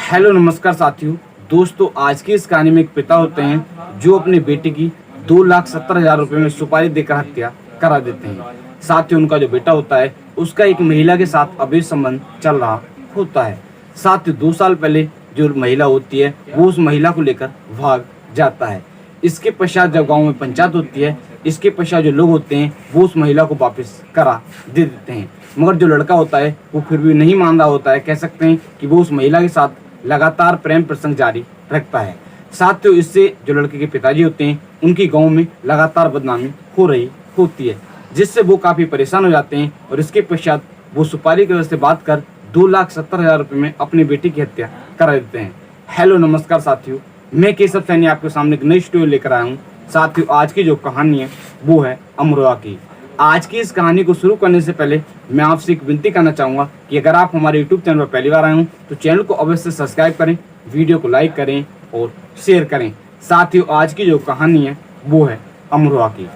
Hello नमस्कार साथियों। दोस्तों, आज की इस कहानी में एक पिता होते हैं जो अपने बेटे की 2,70,000 रुपये में सुपारी देकर हत्या करा देते हैं। साथ ही उनका जो बेटा होता है उसका एक महिला के साथ अवैध संबंध चल रहा होता है। साथ ही 2 साल पहले जो महिला होती है वो उस महिला को लेकर भाग जाता है। इसके पश्चात जब गाँव में पंचायत होती है, इसके पश्चात जो लोग होते हैं वो उस महिला को वापस करा दे देते हैं। मगर जो लड़का होता है वो फिर भी नहीं मान रहा होता है। कह सकते हैं कि वो उस महिला के साथ लगातार प्रेम प्रसंग जारी रखता है। साथ ही इससे जो लड़के के पिताजी होते हैं उनकी गांव में लगातार बदनामी हो रही होती है, जिससे वो काफ़ी परेशान हो जाते हैं और इसके पश्चात वो सुपारी की वजह से बात कर 2,70,000 रुपये में अपने बेटे की हत्या करा देते हैं। हेलो नमस्कार साथियों, मैं केशव सैनी आपके सामने एक नई स्टोरी लेकर आया हूँ। साथियों, आज की जो कहानी है वो है अमरोहा की। आज की इस कहानी को शुरू करने से पहले मैं आपसे एक विनती करना चाहूँगा कि अगर आप हमारे यूट्यूब चैनल पर पहली बार आए हों तो चैनल को अवश्य सब्सक्राइब करें, वीडियो को लाइक करें और शेयर करें। साथ ही आज की जो कहानी है वो है अमरोहा की।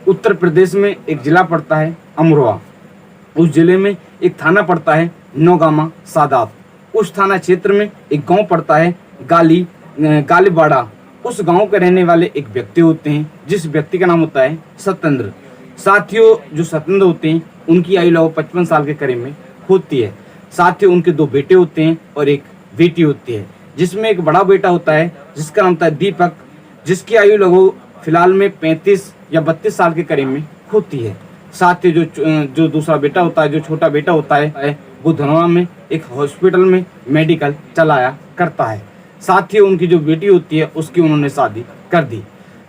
उत्तर प्रदेश में एक ज़िला पड़ता है अमरोहा। उस ज़िले में एक थाना पड़ता है नौगामा सादात। उस थाना क्षेत्र में एक गाँव पड़ता है गालीबाड़ा। उस गाँव के रहने वाले एक व्यक्ति होते हैं जिस व्यक्ति का नाम होता है सत्येंद्र। साथियों, जो सत्येंद्र होते हैं उनकी आयु लगभग 55 साल के करीब में होती है। साथ ही उनके 2 बेटे होते हैं और एक बेटी होती है, जिसमें एक बड़ा बेटा होता है जिसका नाम होता है दीपक, जिसकी आयु लगभग फिलहाल में 35 या 32 साल के करीब में होती है। साथ ही जो दूसरा बेटा होता है, जो छोटा बेटा होता है वो धनोरा में एक हॉस्पिटल में मेडिकल चलाया करता है। साथ ही उनकी जो बेटी होती है उसकी उन्होंने शादी कर दी।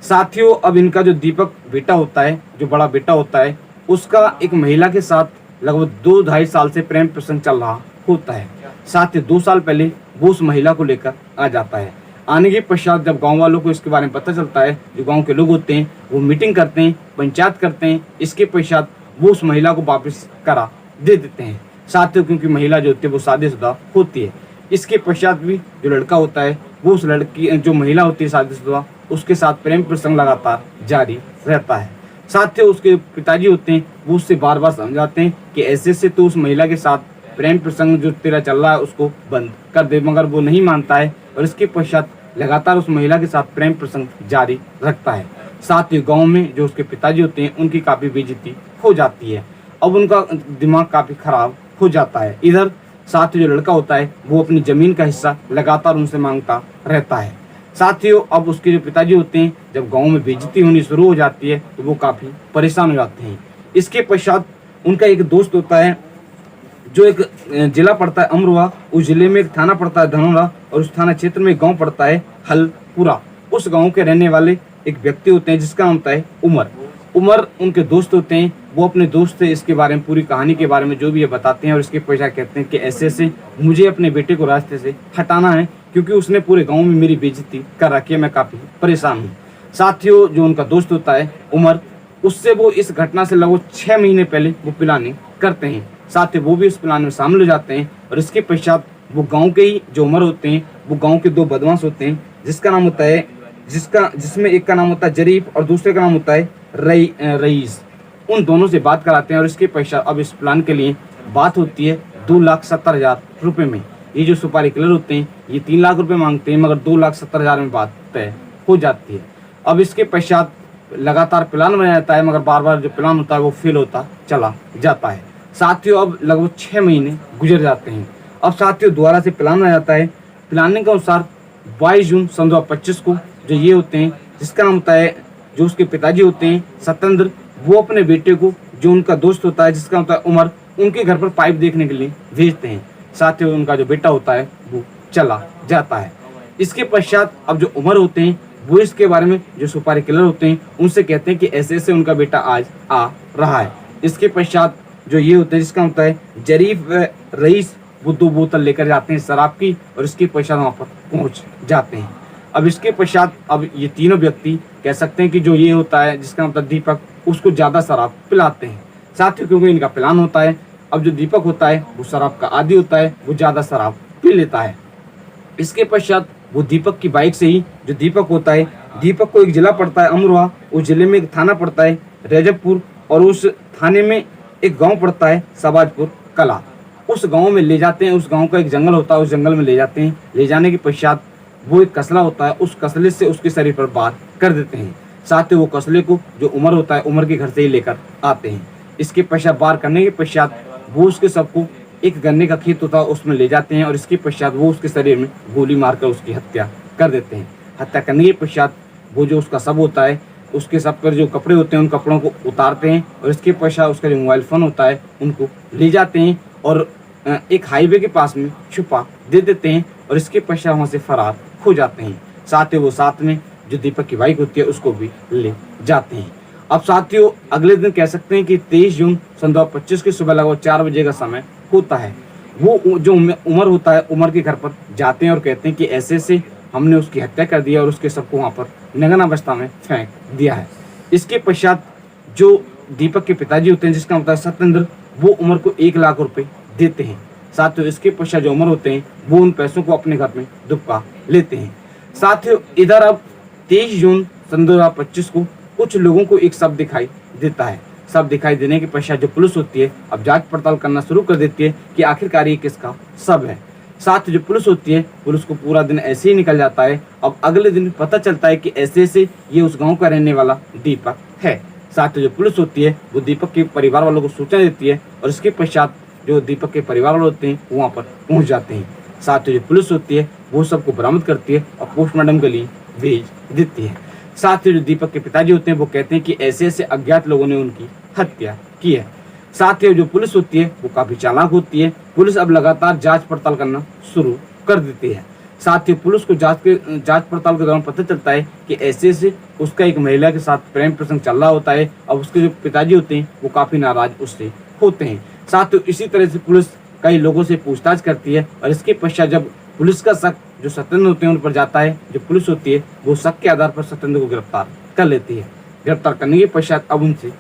साथियों, अब इनका जो दीपक बेटा होता है, जो बड़ा बेटा होता है, उसका एक महिला के साथ लगभग 2-2.5 साल से प्रेम प्रसंग चल रहा होता है। साथ ही 2 साल पहले वो उस महिला को लेकर आ जाता है। आने के पश्चात जब गांव वालों को इसके बारे में पता चलता है, जो गांव के लोग होते हैं वो मीटिंग करते हैं, पंचायत करते हैं। इसके पश्चात वो उस महिला को वापस करा दे देते हैं। साथ ही क्योंकि महिला जो होती है वो शादीशुदा होती है। इसके पश्चात भी जो लड़का होता है वो उस लड़की, जो महिला होती है शादीशुदा, उसके साथ प्रेम प्रसंग लगातार जारी रहता है। साथ ही उसके पिताजी होते हैं वो उससे बार बार समझाते हैं कि ऐसे से तो उस महिला के साथ प्रेम प्रसंग जो तेरा चल रहा है उसको बंद कर दे, मगर वो नहीं मानता है और इसके पश्चात लगातार उस महिला के साथ प्रेम प्रसंग जारी रखता है। साथ ही गाँव में जो उसके पिताजी होते हैं उनकी काफ़ी बेइज्जती हो जाती है। अब उनका दिमाग काफ़ी खराब हो जाता है। इधर साथ ही जो लड़का होता है वो अपनी ज़मीन का हिस्सा लगातार उनसे मांगता रहता है। साथियों, अब उसके जो पिताजी होते हैं जब गांव में बेइज्जती होनी शुरू हो जाती है तो वो काफ़ी परेशान हो जाते हैं। इसके पश्चात उनका एक दोस्त होता है, जो एक जिला पड़ता है अमरोहा। उस जिले में एक थाना पड़ता है धनोरा और उस थाना क्षेत्र में एक गाँव पड़ता है हलपुरा। उस गाँव के रहने वाले एक व्यक्ति होते हैं जिसका नाम होता है उमर उनके दोस्त होते हैं। वो अपने दोस्त से इसके बारे में, पूरी कहानी के बारे में जो भी ये बताते हैं और इसके पश्चात कहते हैं कि ऐसे ऐसे मुझे अपने बेटे को रास्ते से हटाना है क्योंकि उसने पूरे गांव में मेरी बेइज्जती कर रखी है, मैं काफ़ी परेशान हूँ। साथियों, जो उनका दोस्त होता है उमर, उससे वो इस घटना से लगभग 6 महीने पहले वो प्लानिंग करते हैं। साथ ही वो भी उस प्लान में शामिल हो जाते हैं और इसके पश्चात वो गाँव के ही जो उमर होते हैं वो गाँव के 2 बदमाश होते हैं, जिसका नाम होता है जिसमें एक का नाम होता है जरीफ और दूसरे का नाम होता है रईस। उन दोनों से बात कराते हैं और इसके पश्चात अब इस प्लान के लिए बात होती है 2,70,000 रुपये में। ये जो सुपारी किलर होते हैं ये 3 लाख रुपए मांगते हैं, मगर 2,70,000 में बात तय हो जाती है। अब इसके पश्चात लगातार प्लान बनाया जाता है, मगर बार बार जो प्लान होता है वो फेल होता चला जाता है। साथियों, अब लगभग 6 महीने गुजर जाते हैं। अब साथियों दोबारा से प्लान बनाया जाता है। प्लानिंग के अनुसार 22 जून सन 2025 को जो ये होते हैं, जिसका नाम होता है, जो उसके पिताजी होते हैं सत्येंद्र, वो अपने बेटे को, जो उनका दोस्त होता है जिसका होता है उमर, उनके घर पर पाइप देखने के लिए भेजते हैं। साथ ही उनका जो बेटा होता है वो चला जाता है। इसके पश्चात अब जो उमर होते हैं वो इसके बारे में, जो सुपारी किलर होते हैं उनसे कहते हैं कि ऐसे ऐसे उनका बेटा आज आ रहा है। इसके पश्चात जो ये होते हैं, जिसका होता है जरीफ रईस, वो 2 बोतल लेकर जाते हैं शराब की और इसके पश्चात वहाँ पर पहुँच जाते हैं। अब इसके पश्चात अब ये तीनों व्यक्ति कह सकते हैं कि जो ये होता है जिसका मतलब दीपक, उसको ज़्यादा शराब पिलाते हैं। साथ ही क्योंकि इनका प्लान होता है, अब जो दीपक होता है वो शराब का आदी होता है, वो ज़्यादा शराब पी लेता है। इसके पश्चात वो दीपक की बाइक से ही, जो दीपक होता है, दीपक को एक जिला पड़ता है अमरोहा, उस जिले में एक थाना पड़ता है रजबपुर और उस थाने में एक गाँव पड़ता है सबाजपुर कला। उस गांव में ले जाते हैं। उस गांव का एक जंगल होता है, उस जंगल में ले जाते हैं। ले जाने के पश्चात वो एक कसला होता है, उस कसले से उसके शरीर पर वार कर देते हैं। साथ ही वो कसले को जो उमर होता है, उमर के घर से ही लेकर आते हैं। इसके पश्चात वार करने के पश्चात वो उसके सबको एक गन्ने का खेत होता है उसमें ले जाते हैं और इसके पश्चात वो उसके शरीर में गोली मारकर उसकी हत्या कर देते हैं। हत्या करने के पश्चात वो जो उसका शव होता है, उसके सब पर जो कपड़े होते हैं उन कपड़ों को उतारते हैं और इसके पश्चात उसका जो मोबाइल फ़ोन होता है उनको ले जाते हैं और एक हाईवे के पास में छुपा दे देते हैं और इसके पश्चात वहाँ से फरार हो जाते हैं। साथ ही वो साथ में जो दीपक की बाइक होती है उसको भी ले जाते हैं। अब साथियों अगले दिन कह सकते हैं कि 23 जून सन 2025 की सुबह लगभग 4 बजे का समय होता है। वो जो उमर होता है, उमर के घर पर जाते हैं और कहते हैं कि ऐसे से हमने उसकी हत्या कर दिया और उसके सबको वहाँ पर नग्न अवस्था में फेंक दिया है। इसके पश्चात जो दीपक के पिताजी होते हैं, जिसका मतलब सत्येंद्र, वो उमर को 1 लाख रुपए देते हैं। साथियों इसके पश्चात जो उमर होते हैं वो उन पैसों को अपने घर में दुबका लेते हैं। साथियों इधर अब 23 जून सन 2025 को कुछ लोगों को एक शव दिखाई देता है। शव दिखाई देने के पश्चात जो पुलिस होती है अब जांच पड़ताल करना शुरू कर देती है कि आखिरकार ये किसका शव है। साथ ही जो पुलिस होती है, पुलिस को पूरा दिन ऐसे ही निकल जाता है। अब अगले दिन पता चलता है कि ऐसे ये उस गांव का रहने वाला दीपक है। साथ ही जो पुलिस होती है वो दीपक के परिवार वालों को सूचना देती है और इसके पश्चात जो दीपक के परिवार वाले होते हैं वो वहाँ पर पहुँच जाते हैं। साथ ही जो पुलिस होती है वो सबको बरामद करती है और पोस्टमार्टम के लिए भेज देती है। साथ ही जो दीपक के पिताजी होते हैं वो कहते हैं कि ऐसे अज्ञात लोगों ने उनकी हत्या की है। साथ ही जो पुलिस होती है वो काफ़ी चालाक होती है। पुलिस अब लगातार जांच पड़ताल करना शुरू कर देती है। साथ ही पुलिस को जांच पड़ताल के दौरान पता चलता है कि ऐसे उसका एक महिला के साथ प्रेम प्रसंग चल रहा होता है। अब उसके जो पिताजी होते हैं वो काफ़ी नाराज उससे होते हैं। साथ ही इसी तरह से पुलिस कई लोगों से पूछताछ करती है और इसके पश्चात जब पुलिस का शक जो सत्येंद्र होते हैं उन पर जाता है, जो पुलिस होती है वो शक के आधार पर सत्येंद्र को गिरफ्तार कर लेती है। गिरफ्तार करने के पश्चात अब उनसे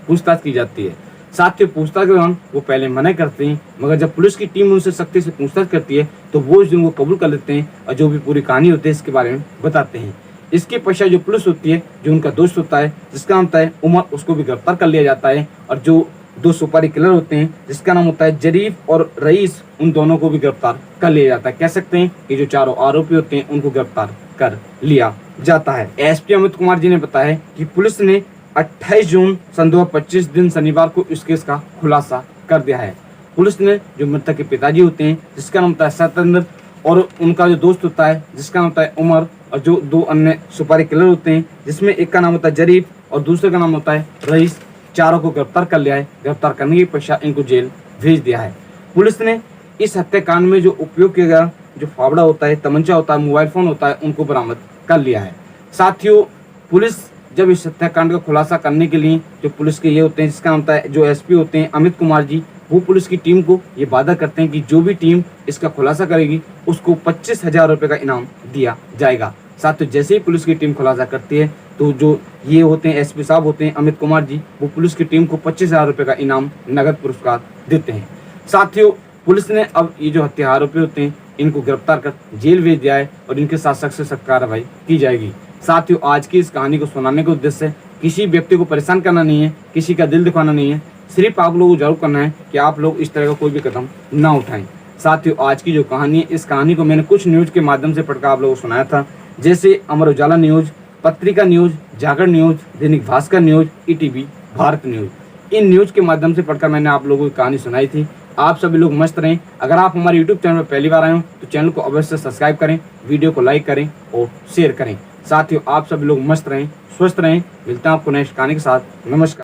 पूछताछ की जाती है। साथ ही पूछताछ के दौरान वो पहले मना करते हैं, मगर जब पुलिस की टीम उनसे सख्ती से पूछताछ करती है तो वो इस दिन को कबूल कर लेते हैं और जो भी पूरी कहानी होती है इसके बारे में बताते हैं। इसके पश्चात जो पुलिस होती है, जो उनका दोस्त होता है जिसका नाम होता है उमर, उसको भी गिरफ्तार कर लिया जाता है और जो 2 सुपारी किलर होते हैं जिसका नाम होता है जरीफ और रईस, उन दोनों को भी गिरफ्तार कर लिया जाता है। कह सकते हैं कि जो 4 आरोपी होते हैं उनको गिरफ्तार कर लिया जाता है। एसपी अमित कुमार जी ने बताया कि पुलिस ने 28 जून सन 2025 दिन शनिवार को इस केस का खुलासा कर दिया है। पुलिस ने जो मृतक के पिताजी होते हैं जिसका नाम होता है सत्येंद्र और उनका जो दोस्त होता है जिसका नाम होता है उमर और जो 2 अन्य सुपारी किलर होते हैं जिसमें एक का नाम होता है जरीफ और दूसरे का नाम होता है रईस, चारों को गिरफ्तार कर लिया है। गिरफ्तार करने के पश्चात इनको जेल भेज दिया है। पुलिस ने इस हत्याकांड में जो उपयोग किया गया जो फावड़ा होता है, तमंचा होता है, मोबाइल फोन होता है, उनको बरामद कर लिया है। साथियों पुलिस जब इस हत्याकांड का खुलासा करने के लिए जो पुलिस के ये होते हैं जिसका नाम होता है जो एसपी होते हैं अमित कुमार जी, वो पुलिस की टीम को ये वादा करते हैं कि जो भी टीम इसका खुलासा करेगी उसको 25,000 रुपये का इनाम दिया जाएगा। साथियों जैसे ही पुलिस की टीम खुलासा करती है तो जो ये होते हैं एसपी साहब होते हैं अमित कुमार जी, वो पुलिस की टीम को 25,000 रुपये का इनाम नगद पुरस्कार देते हैं। साथियों पुलिस ने अब ये जो हत्या आरोपी होते हैं इनको गिरफ्तार कर जेल भेज दिया है और इनके साथ सख्त से सख्त कार्रवाई की जाएगी। साथियों आज की इस कहानी को सुनाने का उद्देश्य है किसी व्यक्ति को परेशान करना नहीं है, किसी का दिल दिखाना नहीं है, सिर्फ आप लोगों को जरूर करना है कि आप लोग इस तरह का कोई भी कदम ना उठाएं। साथियों आज की जो कहानी है इस कहानी को मैंने कुछ न्यूज़ के माध्यम से पढ़कर आप लोगों को सुनाया था, जैसे अमर उजाला न्यूज़, पत्रिका news, Jagran news, Dainik Bhaskar news, ETV Bharat news. In news के माध्यम से पढ़कर मैंने आप लोगों की कहानी सुनाई थी। आप सभी लोग मस्त रहें। अगर आप हमारे यूट्यूब चैनल पर पहली बार आए हो तो चैनल को अवश्य सब्सक्राइब करें, वीडियो को लाइक करें और शेयर करें। साथियों आप सभी लोग मस्त रहें, स्वस्थ रहें। मिलते हैं आपको नेक्स्ट कहानी के साथ। नमस्कार।